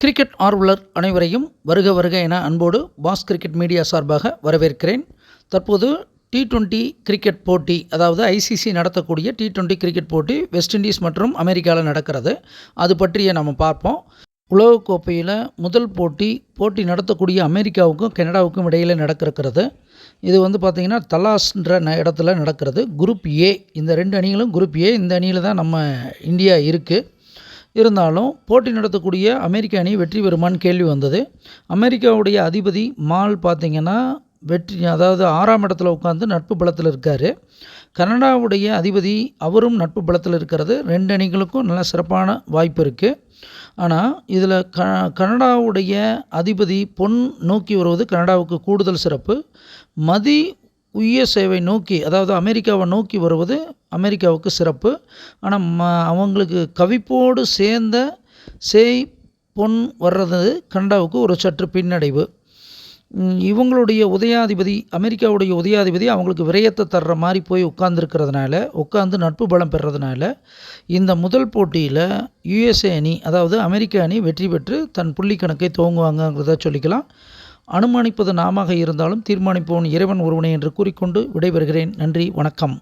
Cricket ஆர்வலர் அனைவரையும் வருக வருக என அன்போடு பாஸ் கிரிக்கெட் மீடியா சார்பாக வரவேற்கிறேன். தற்போது T20 கிரிக்கெட் போட்டி, அதாவது ஐசிசி நடத்தக்கூடிய T20 கிரிக்கெட் போட்டி வெஸ்ட் இண்டீஸ் மற்றும் அமெரிக்காவில் நடக்கிறது. அது பற்றிய நம்ம பார்ப்போம். உலகக்கோப்பையில் முதல் போட்டி நடத்தக்கூடிய அமெரிக்காவுக்கும் கனடாவுக்கும் இடையில் நடக்கிறது. இது பார்த்திங்கன்னா தலாஸ்ன்ற இடத்துல நடக்கிறது. குரூப் ஏ, இந்த 2 அணிகளும் குரூப் ஏ. இந்த அணியில் தான் நம்ம இந்தியா இருக்குது. இருந்தாலும் போட்டி நடத்தக்கூடிய அமெரிக்க அணி வெற்றி பெறுமான்னு கேள்வி வந்தது. அமெரிக்காவுடைய அதிபதி மால் பார்த்திங்கன்னா அதாவது 6ஆம் இடத்துல உட்காந்து நட்பு பலத்தில் இருக்கார். கனடாவுடைய அதிபதி அவரும் நட்பு பலத்தில் இருக்கிறது. 2 அணிகளுக்கும் நல்ல சிறப்பான வாய்ப்பு இருக்குது. ஆனால் இதில் கனடாவுடைய அதிபதி பொன் நோக்கி வருவது கனடாவுக்கு கூடுதல் சிறப்பு. மதி உய்ய சேவை நோக்கி, அதாவது அமெரிக்காவை நோக்கி வருவது அமெரிக்காவுக்கு சிறப்பு. ஆனால் அவங்களுக்கு கவிப்போடு சேர்ந்த சேய் பொன் வர்றது கனடாவுக்கு ஒரு சற்று பின்னடைவு. இவங்களுடைய உதயாதிபதி, அமெரிக்காவுடைய உதயாதிபதி அவங்களுக்கு விரயத்தை தர்ற மாதிரி போய் உட்காந்து நட்பு பலம் பெறதுனால இந்த முதல் போட்டியில் யுஎஸ்ஏ அணி, அதாவது அமெரிக்க அணி வெற்றி பெற்று தன் புள்ளி கணக்கை துவங்குவாங்கங்கிறத சொல்லிக்கலாம். அனுமானிப்பது நாமாக இருந்தாலும் தீர்மானிப்பவன் இறைவன் ஒருவனே என்று கூறிக்கொண்டு விடைபெறுகிறேன். நன்றி, வணக்கம்.